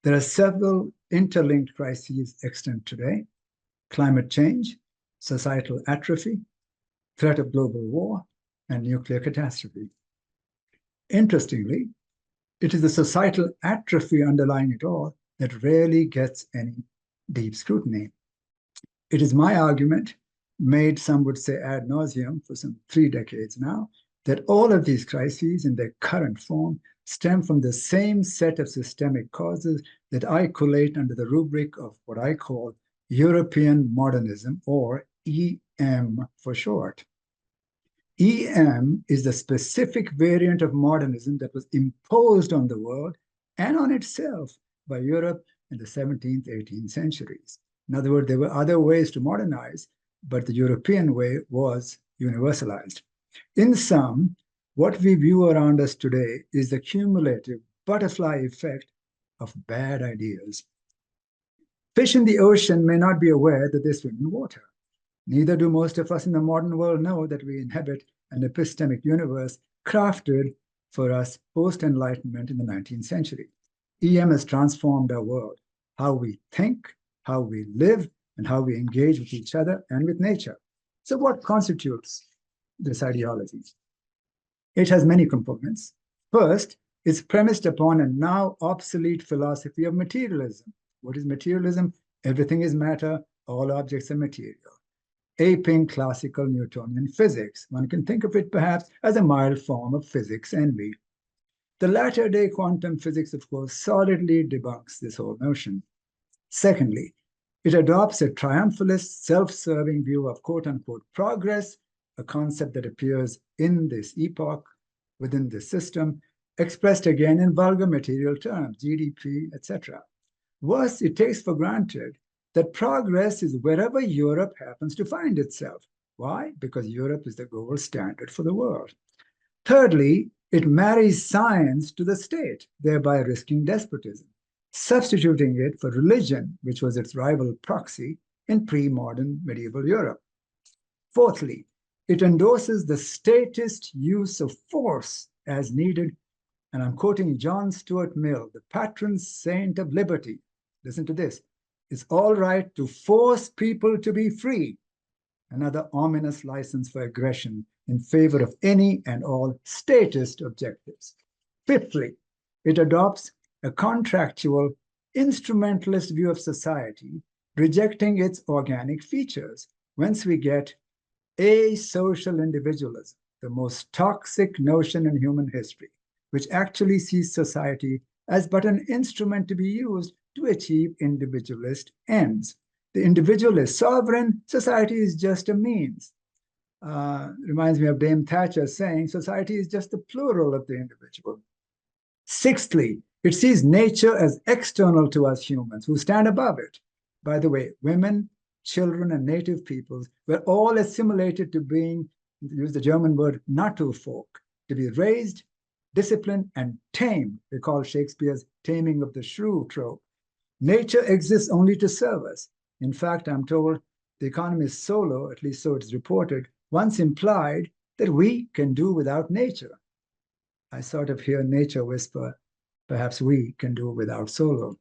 There are several interlinked crises extant today: climate change, societal atrophy, threat of global war, and nuclear catastrophe. Interestingly, it is the societal atrophy underlying it all that rarely gets any deep scrutiny. It is my argument, made some would say ad nauseum for some 3 decades now, that all of these crises in their current form stem from the same set of systemic causes that I collate under the rubric of what I call European modernism, or EM for short. EM is the specific variant of modernism that was imposed on the world and on itself by Europe in the 17th, 18th centuries. In other words, there were other ways to modernize, but the European way was universalized. In sum, what we view around us today is the cumulative butterfly effect of bad ideas. Fish in the ocean may not be aware that they swim in water. Neither do most of us in the modern world know that we inhabit an epistemic universe crafted for us post-Enlightenment in the 19th century. EM has transformed our world, how we think, how we live, and how we engage with each other and with nature. So what constitutes this ideology? It has many components. First, it's premised upon a now obsolete philosophy of materialism. What is materialism? Everything is matter, all objects are material. Aping classical Newtonian physics. One can think of it perhaps as a mild form of physics envy. The latter-day quantum physics, of course, solidly debunks this whole notion. Secondly, it adopts a triumphalist, self-serving view of quote-unquote progress, a concept that appears in this epoch, within this system, expressed again in vulgar material terms, GDP, etc. Worse, it takes for granted that progress is wherever Europe happens to find itself. Why? Because Europe is the gold standard for the world. Thirdly, it marries science to the state, thereby risking despotism, substituting it for religion, which was its rival proxy in pre-modern medieval Europe. Fourthly, it endorses the statist use of force as needed, and I'm quoting John Stuart Mill, the patron saint of liberty. Listen to this. It's all right to force people to be free. Another ominous license for aggression in favor of any and all statist objectives. Fifthly, it adopts a contractual, instrumentalist view of society, rejecting its organic features, whence we get asocial individualism, the most toxic notion in human history, which actually sees society as but an instrument to be used to achieve individualist ends. The individual is sovereign, society is just a means. Reminds me of Dame Thatcher saying, society is just the plural of the individual. Sixthly, it sees nature as external to us humans who stand above it. By the way, women, children, and native peoples were all assimilated to being, to use the German word, Naturvolk, to be raised, disciplined, and tamed. Recall Shakespeare's taming of the shrew trope. Nature exists only to serve us. In fact, I'm told the economist Solo, at least so it's reported, once implied that we can do without nature. I sort of hear nature whisper, perhaps we can do without Solo.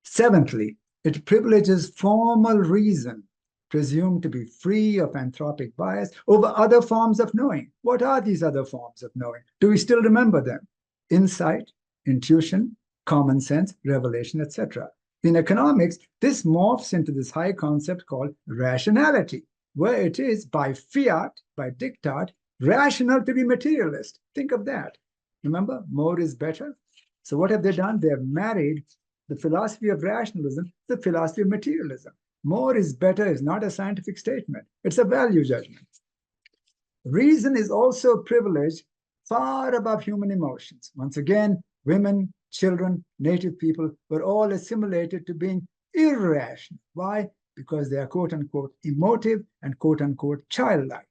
Seventhly, it privileges formal reason, presumed to be free of anthropic bias, over other forms of knowing. What are these other forms of knowing? Do we still remember them? Insight, intuition, common sense, revelation, etc. In economics, this morphs into this high concept called rationality, where it is by fiat, by diktat, rational to be materialist. Think of that. Remember, more is better. So what have they done? They have married the philosophy of rationalism to the philosophy of materialism. More is better is not a scientific statement. It's a value judgment. Reason is also privileged far above human emotions. Once again, women, children, native people were all assimilated to being irrational. Why? Because they are quote-unquote emotive and quote-unquote childlike.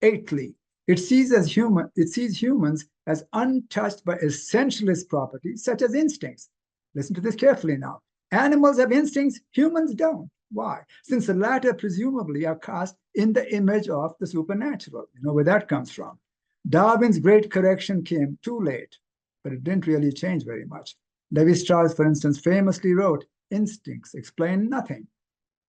Eighthly, it sees humans as untouched by essentialist properties such as instincts. Listen to this carefully now. Animals have instincts, humans don't. Why? Since the latter presumably are cast in the image of the supernatural. You know where that comes from. Darwin's great correction came too late, but it didn't really change very much. Levi-Strauss, for instance, famously wrote, instincts explain nothing.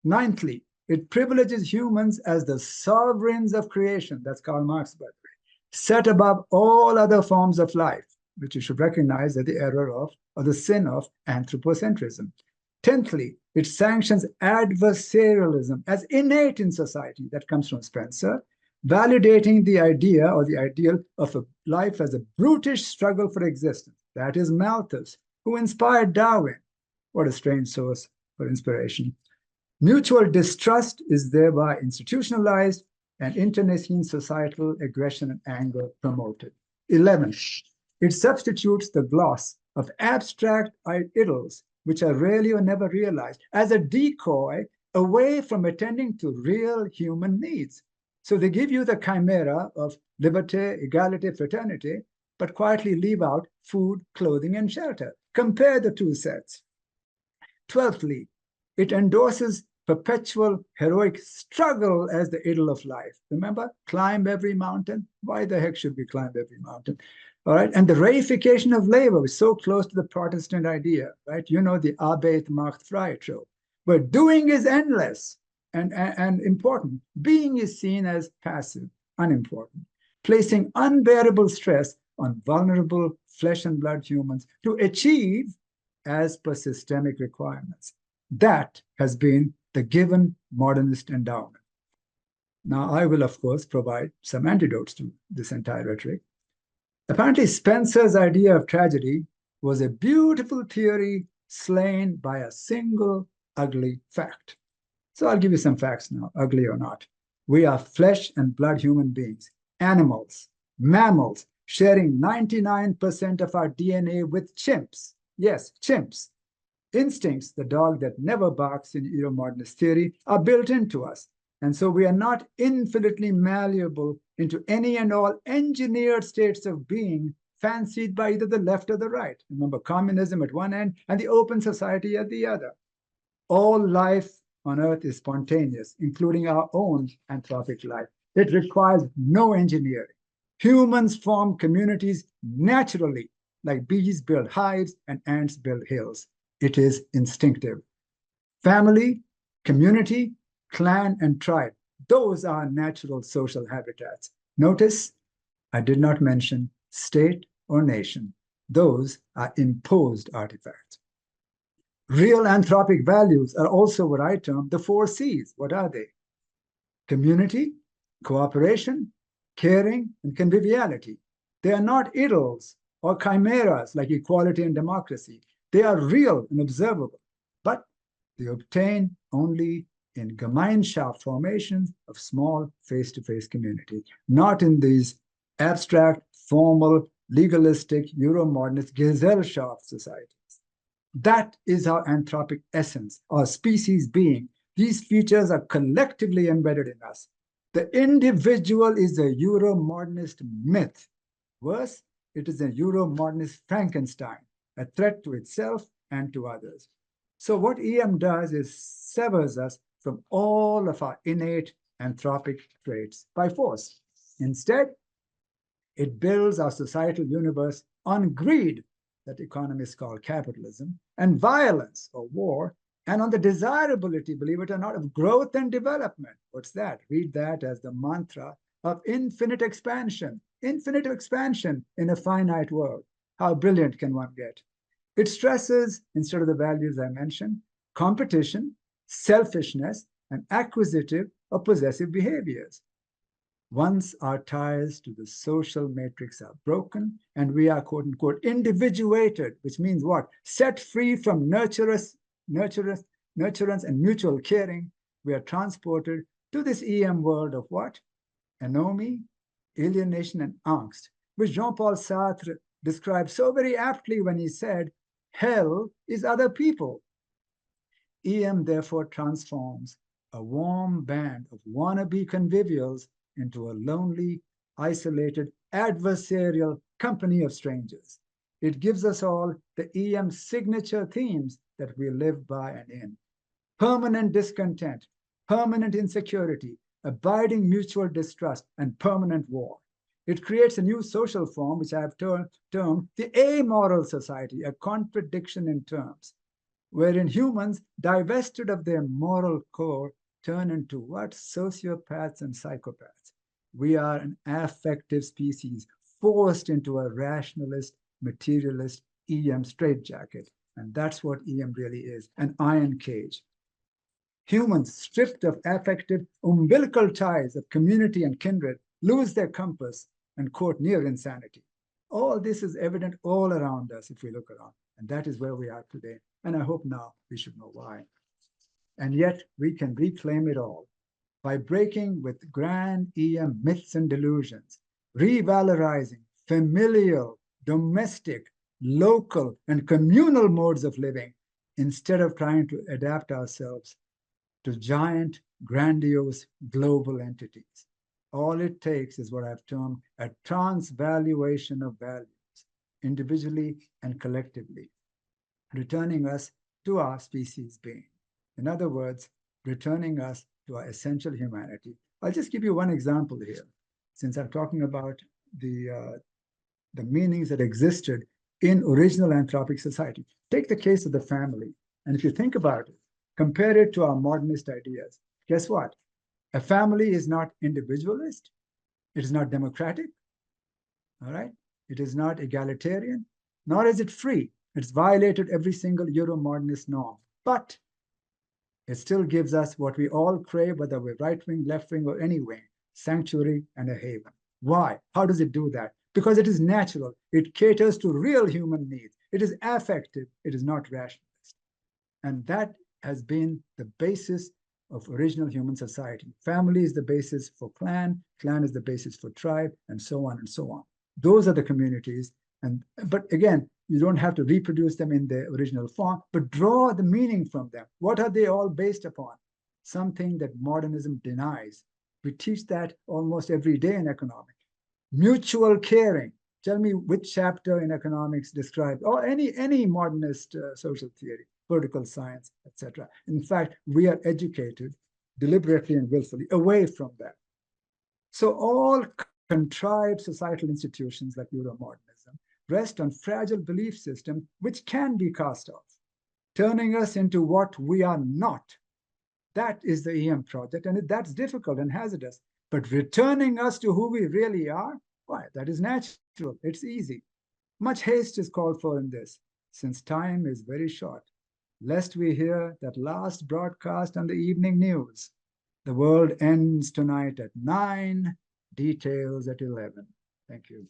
Ninthly, it privileges humans as the sovereigns of creation. That's Karl Marx, by the way, set above all other forms of life, which you should recognize as the error of, or the sin of, anthropocentrism. Tenthly, it sanctions adversarialism as innate in society. That comes from Spencer, validating the idea or the ideal of a life as a brutish struggle for existence. That is Malthus, who inspired Darwin. What a strange source for inspiration. Mutual distrust is thereby institutionalized and internecine societal aggression and anger promoted. 11. It substitutes the gloss of abstract idols, which are rarely or never realized, as a decoy away from attending to real human needs. So they give you the chimera of liberté, égalité, fraternity, but quietly leave out food, clothing, and shelter. Compare the two sets. 12thly, it endorses perpetual heroic struggle as the idol of life. Remember, climb every mountain. Why the heck should we climb every mountain? All right, and the reification of labor is so close to the Protestant idea, right? You know, the Arbeit macht frei trope, where doing is endless and important. Being is seen as passive, unimportant, placing unbearable stress on vulnerable flesh and blood humans to achieve as per systemic requirements. That has been the given modernist endowment. Now, I will, of course, provide some antidotes to this entire rhetoric. Apparently, Spencer's idea of tragedy was a beautiful theory slain by a single ugly fact. So I'll give you some facts now, ugly or not. We are flesh and blood human beings, animals, mammals, sharing 99% of our DNA with chimps. Yes, chimps. Instincts, the dog that never barks in Euro-modernist theory, are built into us. And so we are not infinitely malleable into any and all engineered states of being fancied by either the left or the right. Remember, communism at one end and the open society at the other. All life on Earth is spontaneous, including our own anthropic life. It requires no engineering. Humans form communities naturally, like bees build hives and ants build hills. It is instinctive. Family, community, clan, and tribe, those are natural social habitats. Notice I did not mention state or nation. Those are imposed artifacts. Real anthropic values are also what I term the 4 C's. What are they? Community, cooperation, caring, and conviviality. They are not idols or chimeras like equality and democracy. They are real and observable, but they obtain only in Gemeinschaft formations of small face-to-face communities, not in these abstract, formal, legalistic, Euro-modernist Gesellschaft societies. That is our anthropic essence, our species being. These features are collectively embedded in us. The individual is a Euro-modernist myth. Worse, it is a Euro-modernist Frankenstein, a threat to itself and to others. So what EM does is severs us from all of our innate anthropic traits by force. Instead, it builds our societal universe on greed, that economists call capitalism, and violence or war, and on the desirability, believe it or not, of growth and development. What's that? Read that as the mantra of infinite expansion in a finite world. How brilliant can one get? It stresses, instead of the values I mentioned, competition, selfishness, and acquisitive or possessive behaviors. Once our ties to the social matrix are broken and we are, quote unquote, individuated, which means what? Set free from nurturance and mutual caring, we are transported to this EM world of what? Anomie, alienation, and angst, which Jean-Paul Sartre described so very aptly when he said, hell is other people. EM therefore transforms a warm band of wannabe convivials into a lonely, isolated, adversarial company of strangers. It gives us all the EM signature themes that we live by and in. Permanent discontent, permanent insecurity, abiding mutual distrust, and permanent war. It creates a new social form, which I have termed the amoral society, a contradiction in terms, wherein humans, divested of their moral core, turn into what? Sociopaths and psychopaths. We are an affective species forced into a rationalist, materialist EM straitjacket. And that's what EM really is, an iron cage. Humans stripped of affective umbilical ties of community and kindred lose their compass and quote near insanity. All this is evident all around us if we look around. And that is where we are today. And I hope now we should know why. And yet we can reclaim it all by breaking with grand EM myths and delusions, revalorizing familial, domestic, local, and communal modes of living instead of trying to adapt ourselves to giant, grandiose global entities. All it takes is what I've termed a transvaluation of values, individually and collectively, returning us to our species being. In other words, returning us to our essential humanity. I'll just give you one example here, since I'm talking about the meanings that existed in original anthropic society. Take the case of the family. And if you think about it, compare it to our modernist ideas. Guess what? A family is not individualist. It is not democratic. All right? It is not egalitarian, nor is it free. It's violated every single Euro-modernist norm. But it still gives us what we all crave, whether we're right wing, left wing, or any wing, sanctuary and a haven. Why? How does it do that? Because it is natural. It caters to real human needs. It is affective. It is not rationalist. And that has been the basis of original human society. Family is the basis for clan is the basis for tribe, and so on and so on. Those are the communities. But again, you don't have to reproduce them in their original form, but draw the meaning from them. What are they all based upon? Something that modernism denies. We teach that almost every day in economics. Mutual caring. Tell me which chapter in economics describes, or any modernist social theory, political science, etc. In fact, we are educated deliberately and willfully away from that. So all contrived societal institutions like Euromodernism rest on fragile belief systems which can be cast off, turning us into what we are not. That is the EM project, and that's difficult and hazardous. But returning us to who we really are, why, that is natural. It's easy. Much haste is called for in this, since time is very short, lest we hear that last broadcast on the evening news. The world ends tonight at 9, details at 11. Thank you.